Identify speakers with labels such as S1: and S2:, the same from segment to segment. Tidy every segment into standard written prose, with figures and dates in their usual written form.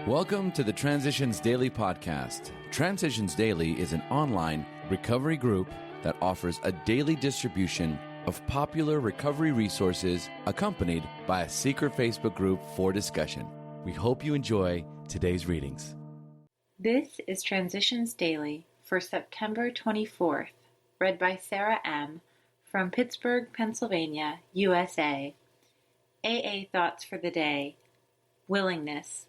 S1: Welcome to the Transitions Daily podcast. Transitions Daily is an online recovery group that offers a daily distribution of popular recovery resources accompanied by a secret Facebook group for discussion. We hope you enjoy today's readings.
S2: This is Transitions Daily for September 24th, read by Sarah M. from Pittsburgh, Pennsylvania, USA. AA Thoughts for the Day. Willingness.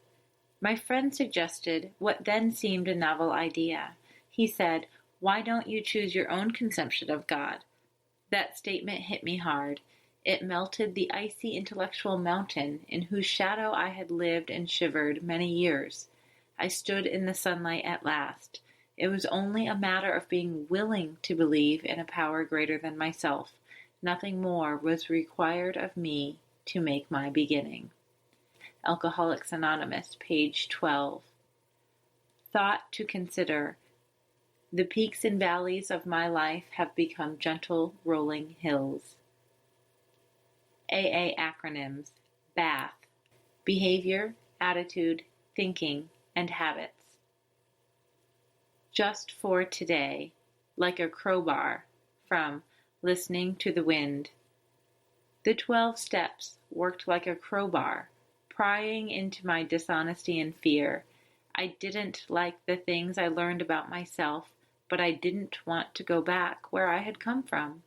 S2: My friend suggested what then seemed a novel idea. He said, "Why don't you choose your own conception of God?" That statement hit me hard. It melted the icy intellectual mountain in whose shadow I had lived and shivered many years. I stood in the sunlight at last. It was only a matter of being willing to believe in a power greater than myself. Nothing more was required of me to make my beginning. Alcoholics Anonymous, page 12. Thought to consider. The peaks and valleys of my life have become gentle, rolling hills. AA acronyms. BATH. Behavior, attitude, thinking, and habits. Just for today. Like a crowbar. From Listening to the Wind. The 12 steps worked like a crowbar, prying into my dishonesty and fear. I didn't like the things I learned about myself, but I didn't want to go back where I had come from.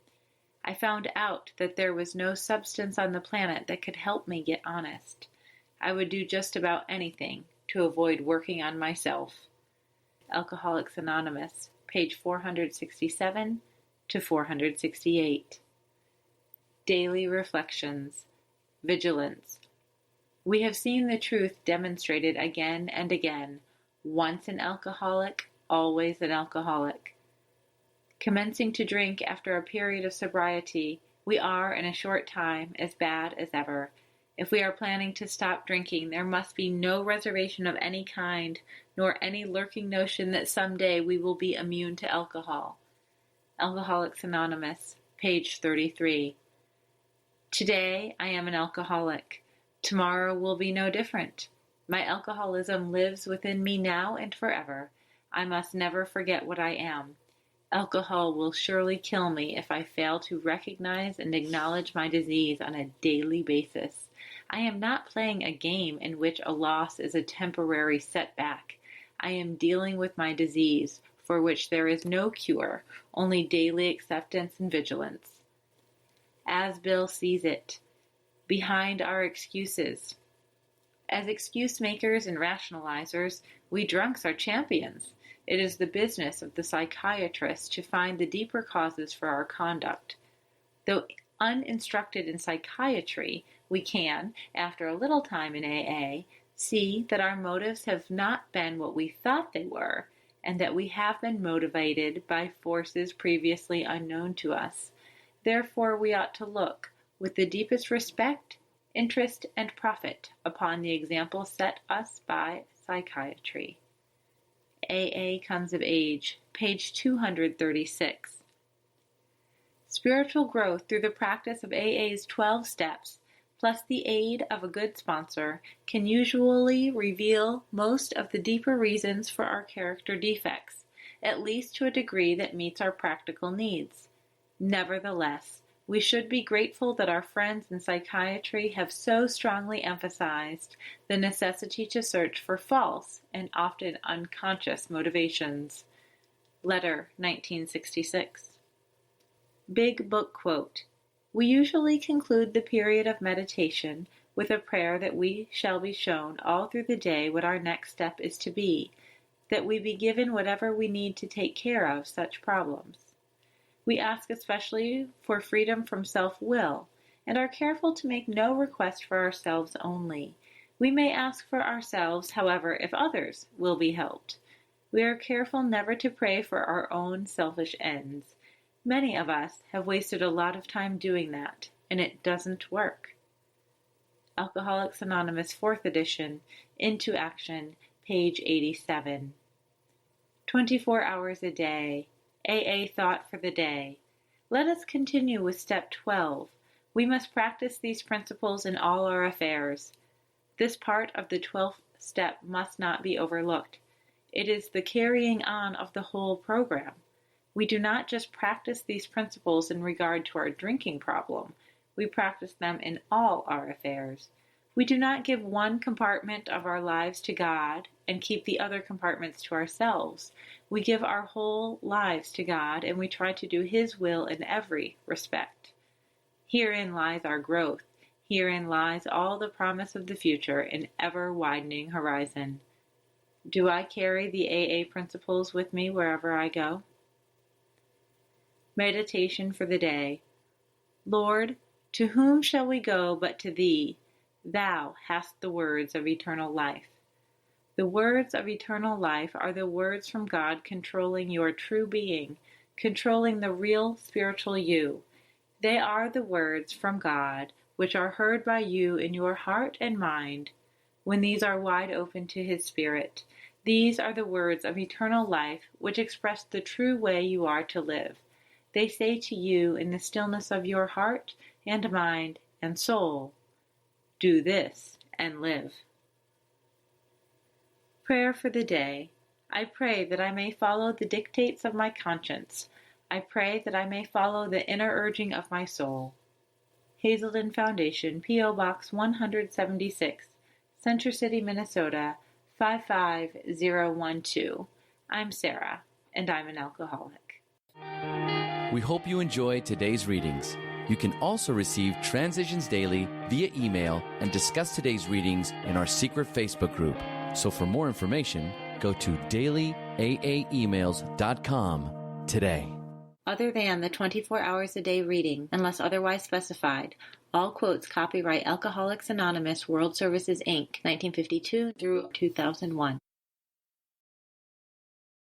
S2: I found out that there was no substance on the planet that could help me get honest. I would do just about anything to avoid working on myself. Alcoholics Anonymous, page 467 to 468. Daily Reflections. Vigilance. We have seen the truth demonstrated again and again. Once an alcoholic, always an alcoholic. Commencing to drink after a period of sobriety, we are in a short time as bad as ever. If we are planning to stop drinking, there must be no reservation of any kind, nor any lurking notion that someday we will be immune to alcohol. Alcoholics Anonymous, page 33. Today I am an alcoholic. Tomorrow will be no different. My alcoholism lives within me now and forever. I must never forget what I am. Alcohol will surely kill me if I fail to recognize and acknowledge my disease on a daily basis. I am not playing a game in which a loss is a temporary setback. I am dealing with my disease, for which there is no cure, only daily acceptance and vigilance. As Bill sees it. Behind our excuses. As excuse makers and rationalizers, we drunks are champions. It is the business of the psychiatrist to find the deeper causes for our conduct. Though uninstructed in psychiatry, we can, after a little time in AA, see that our motives have not been what we thought they were, and that we have been motivated by forces previously unknown to us. Therefore, we ought to look with the deepest respect, interest, and profit upon the example set us by psychiatry. AA Comes of Age, page 236. Spiritual growth through the practice of AA's 12 steps, plus the aid of a good sponsor, can usually reveal most of the deeper reasons for our character defects, at least to a degree that meets our practical needs. Nevertheless, we should be grateful that our friends in psychiatry have so strongly emphasized the necessity to search for false and often unconscious motivations. Letter 1966. Big Book Quote. We usually conclude the period of meditation with a prayer that we shall be shown all through the day what our next step is to be, that we be given whatever we need to take care of such problems. We ask especially for freedom from self-will, and are careful to make no request for ourselves only. We may ask for ourselves, however, if others will be helped. We are careful never to pray for our own selfish ends. Many of us have wasted a lot of time doing that, and it doesn't work. Alcoholics Anonymous 4th edition, Into Action, page 87. 24 hours a day. AA Thought for the Day. Let us continue with step 12. We must practice these principles in all our affairs. This part of the 12 step must not be overlooked. It is the carrying on of the whole program. We do not just practice these principles in regard to our drinking problem. We practice them in all our affairs. We do not give one compartment of our lives to God and keep the other compartments to ourselves. We give our whole lives to God, and we try to do His will in every respect. Herein lies our growth. Herein lies all the promise of the future in ever-widening horizon. Do I carry the AA principles with me wherever I go? Meditation for the day. Lord, to whom shall we go but to Thee? Thou hast the words of eternal life. The words of eternal life are the words from God controlling your true being, controlling the real spiritual you. They are the words from God which are heard by you in your heart and mind when these are wide open to His Spirit. These are the words of eternal life which express the true way you are to live. They say to you in the stillness of your heart and mind and soul, do this and live. Prayer for the day. I pray that I may follow the dictates of my conscience. I pray that I may follow the inner urging of my soul. Hazelden Foundation, P.O. Box 176, Center City, Minnesota 55012. I'm Sarah, and I'm an alcoholic.
S1: We hope you enjoyed today's readings. You can also receive Transitions Daily via email and discuss today's readings in our secret Facebook group. So for more information, go to dailyaaemails.com today.
S2: Other than the 24 hours a day reading, unless otherwise specified, all quotes copyright Alcoholics Anonymous World Services, Inc., 1952 through 2001.